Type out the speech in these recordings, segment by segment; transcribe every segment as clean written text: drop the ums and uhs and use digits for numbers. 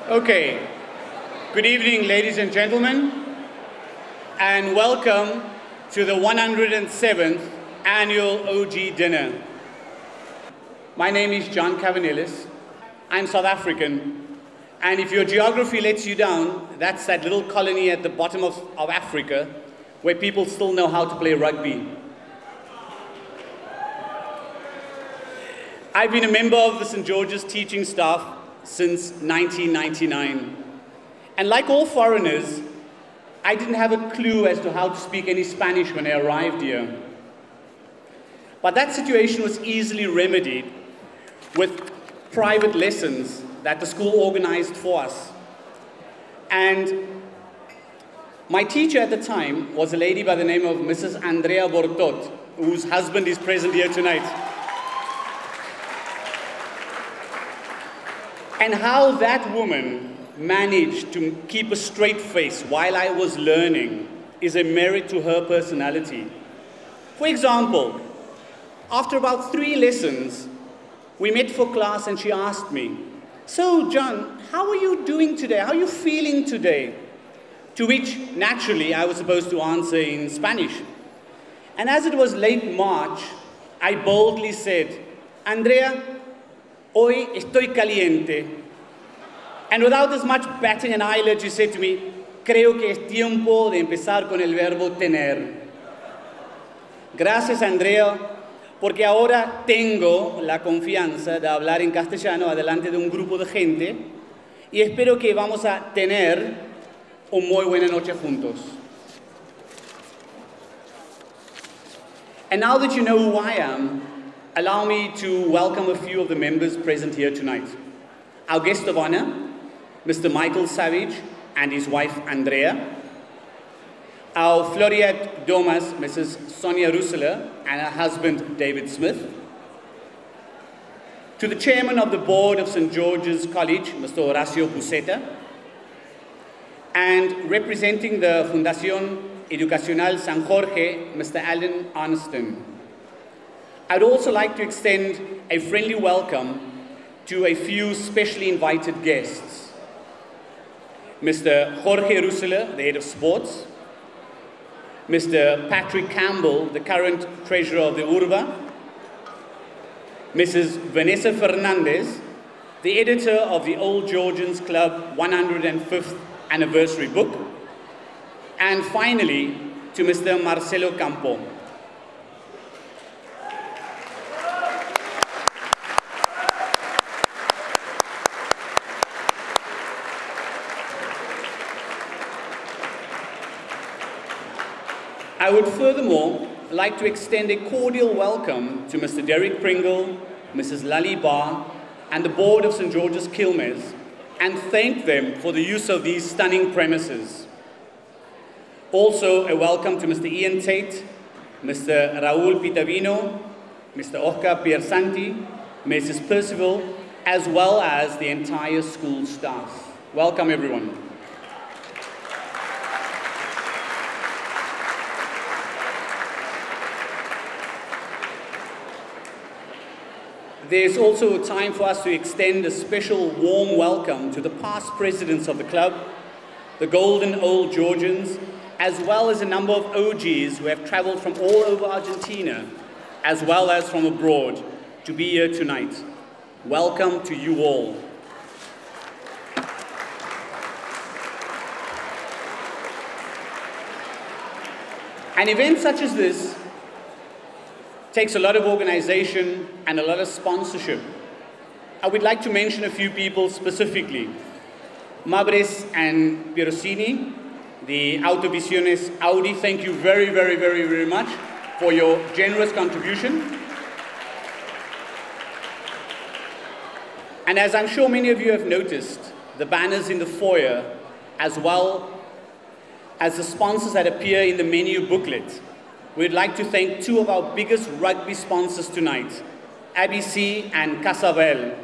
Okay, good evening, ladies and gentlemen, and welcome to the 107th Annual OG Dinner. My name is John Cavernelis. I'm South African, and if your geography lets you down, that's that little colony at the bottom of Africa where people still know how to play rugby. I've been a member of the St. George's teaching staff since 1999. And like all foreigners, I didn't have a clue as to how to speak any Spanish when I arrived here. But that situation was easily remedied with private lessons that the school organized for us. And my teacher at the time was a lady by the name of Mrs. Andrea Bortot, whose husband is present here tonight. And how that woman managed to keep a straight face while I was learning is a merit to her personality. For example, after about 3 lessons, we met for class and she asked me, "So, John, how are you doing today? How are you feeling today?" To which, naturally, I was supposed to answer in Spanish. And as it was late March, I boldly said, "Andrea, hoy estoy caliente." And without as much batting an eyelid, she said to me, "Creo que es tiempo de empezar con el verbo tener." Gracias, Andrea, porque ahora tengo la confianza de hablar en castellano adelante de un grupo de gente y espero que vamos a tener una muy buena noche juntos. And now that you know who I am, allow me to welcome a few of the members present here tonight. Our guest of honor, Mr. Michael Savage and his wife, Andrea. Our Floriat Domas, Mrs. Sonia Rusela, and her husband, David Smith. To the chairman of the board of St. George's College, Mr. Horacio Puseta. And representing the Fundación Educacional San Jorge, Mr. Alan Arnston. I'd also like to extend a friendly welcome to a few specially invited guests. Mr. Jorge Rusela, the head of sports. Mr. Patrick Campbell, the current treasurer of the Urba. Mrs. Vanessa Fernandez, the editor of the Old Georgians Club 105th anniversary book. And finally, to Mr. Marcelo Campo. I would furthermore like to extend a cordial welcome to Mr. Derek Pringle, Mrs. Lally Barr, and the board of St. George's Quilmes, and thank them for the use of these stunning premises. Also, a welcome to Mr. Ian Tate, Mr. Raul Pitavino, Mr. Oscar Piersanti, Mrs. Percival, as well as the entire school staff. Welcome, everyone. There's also a time for us to extend a special warm welcome to the past presidents of the club, the Golden Old Georgians, as well as a number of OGs who have traveled from all over Argentina, as well as from abroad, to be here tonight. Welcome to you all. An event such as this takes a lot of organization and a lot of sponsorship. I would like to mention a few people specifically. Mabres and Pierosini, the Autovisiones Audi, thank you very, very, very, very much for your generous contribution. And as I'm sure many of you have noticed, the banners in the foyer, as well as the sponsors that appear in the menu booklet. We'd like to thank 2 of our biggest rugby sponsors tonight, ABC and Casabel.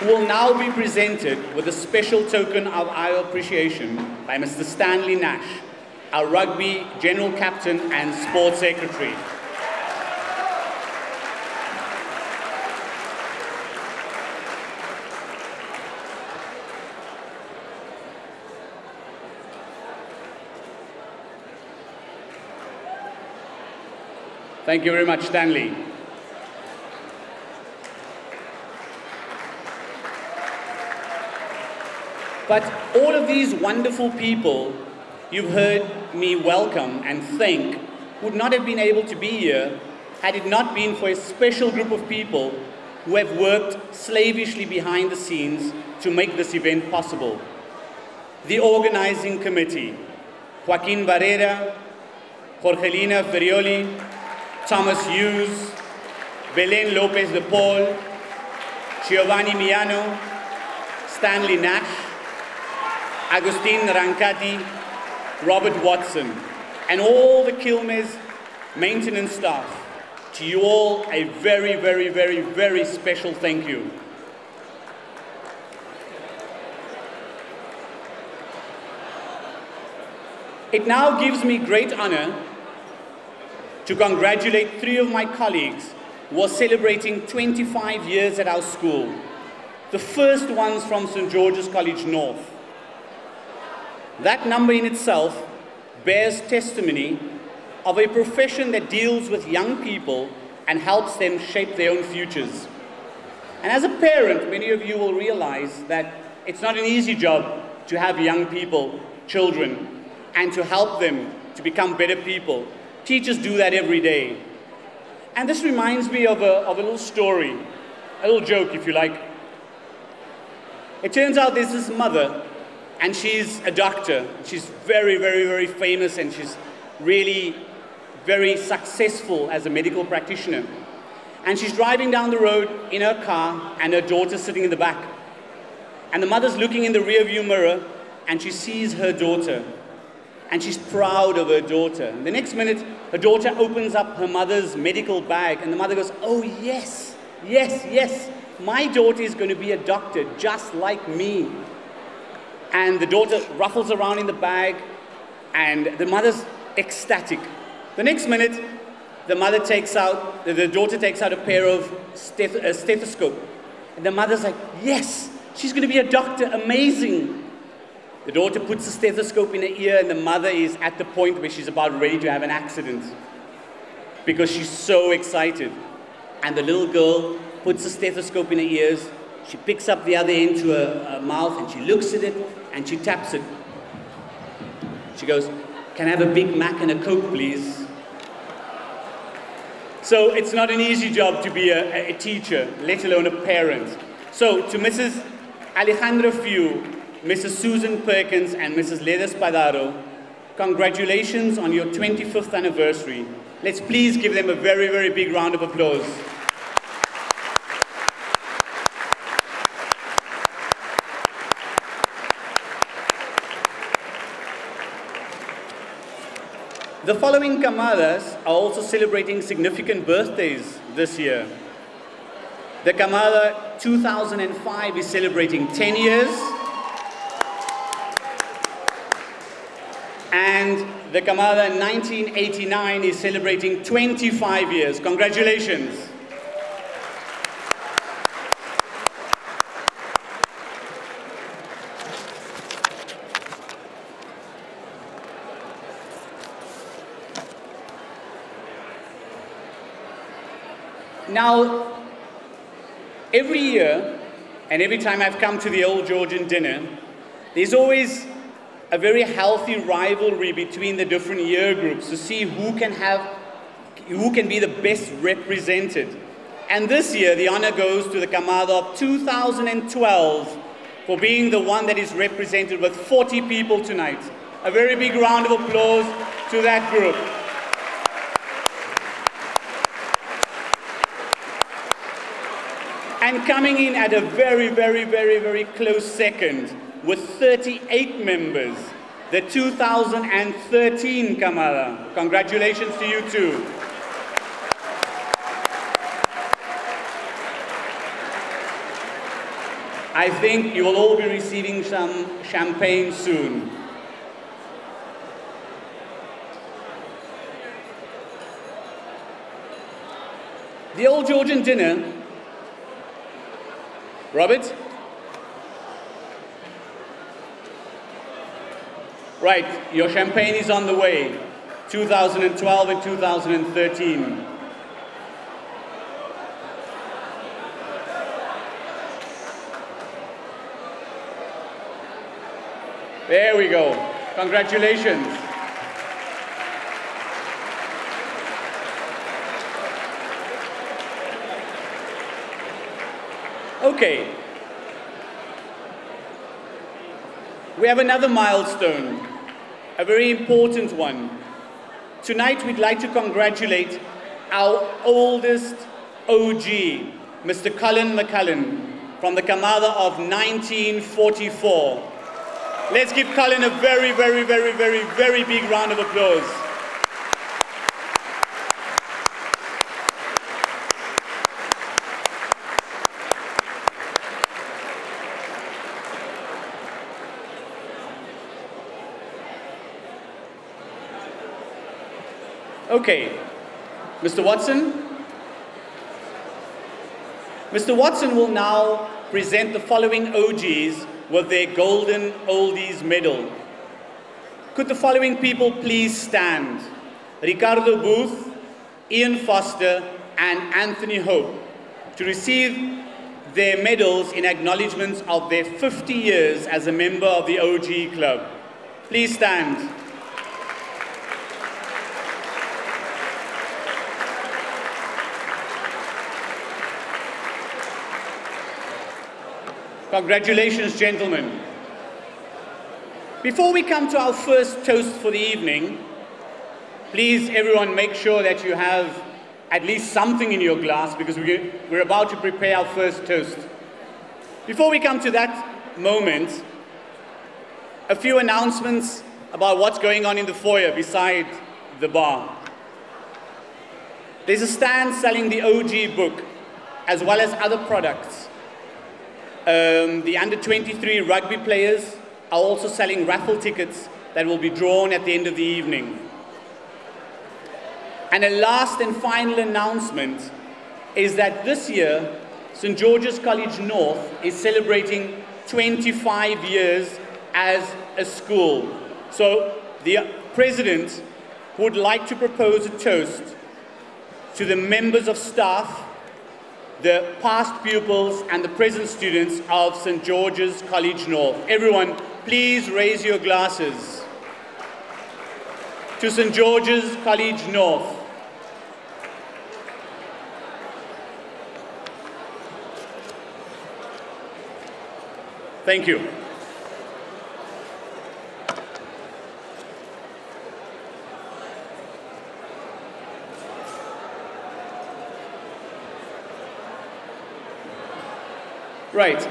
Who will now be presented with a special token of our appreciation by Mr. Stanley Nash, our rugby general captain and sports secretary. Thank you very much, Stanley. But all of these wonderful people you've heard me welcome and thank would not have been able to be here had it not been for a special group of people who have worked slavishly behind the scenes to make this event possible. The organizing committee, Joaquin Barrera, Jorgelina Ferrioli, Thomas Hughes, Belen Lopez de Paul, Giovanni Miano, Stanley Nash, Agustin Rancati, Robert Watson, and all the Quilmes maintenance staff. To you all, a very, very, very, very special thank you. It now gives me great honor to congratulate 3 of my colleagues who are celebrating 25 years at our school. The first ones from St. George's College North. That number in itself bears testimony of a profession that deals with young people and helps them shape their own futures. And as a parent, many of you will realize that it's not an easy job to have young people, children, and to help them to become better people. Teachers do that every day. And this reminds me of a little story, a little joke, if you like. It turns out there's this mother, and she's a doctor. She's very, very, very famous, and she's really very successful as a medical practitioner. And she's driving down the road in her car, and her daughter's sitting in the back. And the mother's looking in the rearview mirror, and she sees her daughter. And she's proud of her daughter. And the next minute, her daughter opens up her mother's medical bag, and the mother goes, "Oh yes, yes, yes, my daughter is going to be a doctor just like me." And the daughter ruffles around in the bag, and the mother's ecstatic. The next minute, the daughter takes out a pair of stethoscope. And the mother's like, "Yes, she's going to be a doctor, amazing." The daughter puts the stethoscope in her ear, and the mother is at the point where she's about ready to have an accident because she's so excited. And the little girl puts the stethoscope in her ears, she picks up the other end to her mouth, and she looks at it, and she taps it. She goes, "Can I have a Big Mac and a Coke, please?" So it's not an easy job to be a teacher, let alone a parent. So to Mrs. Alejandra Few, Mrs. Susan Perkins, and Mrs. Leda Spadaro, congratulations on your 25th anniversary. Let's please give them a very, very big round of applause. The following camadas are also celebrating significant birthdays this year. The Camada 2005 is celebrating 10 years. And the Camada 1989 is celebrating 25 years. Congratulations. Now, every year, and every time I've come to the Old Georgian dinner, there's always a very healthy rivalry between the different year groups to see who can be the best represented. And this year, the honor goes to the Camada of 2012 for being the one that is represented with 40 people tonight. A very big round of applause to that group. And coming in at a very, very, very, very close second with 38 members, the 2013 Camada. Congratulations to you too. I think you will all be receiving some champagne soon. The Old Georgian dinner. Robert? Right, your champagne is on the way. 2012 and 2013. There we go. Congratulations. Okay. We have another milestone, a very important one. Tonight we'd like to congratulate our oldest OG, Mr. Cullen McCullen, from the Camada of 1944. Let's give Cullen a very, very, very, very, very big round of applause. Okay, Mr. Watson. Mr. Watson will now present the following OGs with their Golden Oldies Medal. Could the following people please stand? Ricardo Booth, Ian Foster, and Anthony Hope, to receive their medals in acknowledgement of their 50 years as a member of the OG Club. Please stand. Congratulations, gentlemen. Before we come to our first toast for the evening, please everyone make sure that you have at least something in your glass, because we're about to prepare our first toast. Before we come to that moment, a few announcements about what's going on in the foyer beside the bar. There's a stand selling the OG book, as well as other products. The under-23 rugby players are also selling raffle tickets that will be drawn at the end of the evening. And a last and final announcement is that this year, St. George's College North is celebrating 25 years as a school. So the President would like to propose a toast to the members of staff, the past pupils and the present students of St. George's College North. Everyone, please raise your glasses to St. George's College North. Thank you. Right.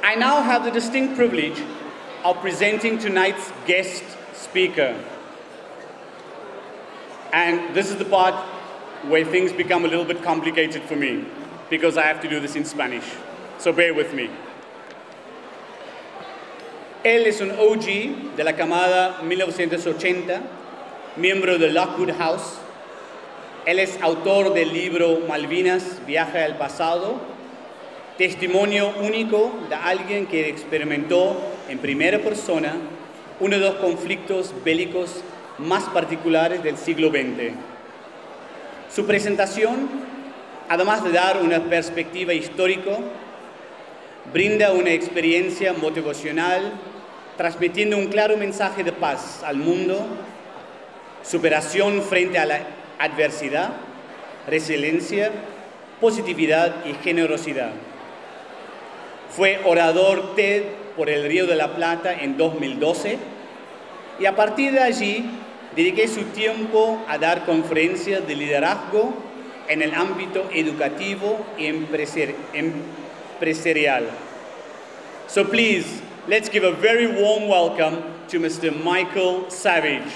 I now have the distinct privilege of presenting tonight's guest speaker. And this is the part where things become a little bit complicated for me, because I have to do this in Spanish. So bear with me. Él es un OG de la camada 1980, miembro de Lockwood House. Él es autor del libro Malvinas, Viaje al Pasado, testimonio único de alguien que experimentó en primera persona uno de los conflictos bélicos más particulares del siglo XX. Su presentación, además de dar una perspectiva histórica, brinda una experiencia motivacional, transmitiendo un claro mensaje de paz al mundo, superación frente a la adversidad, resiliencia, positividad y generosidad. Fue orador TED por el Río de la Plata en 2012 y a partir de allí dediqué su tiempo a dar conferencias de liderazgo en el ámbito educativo y empresarial. So please, let's give a very warm welcome to Mr. Michael Savage.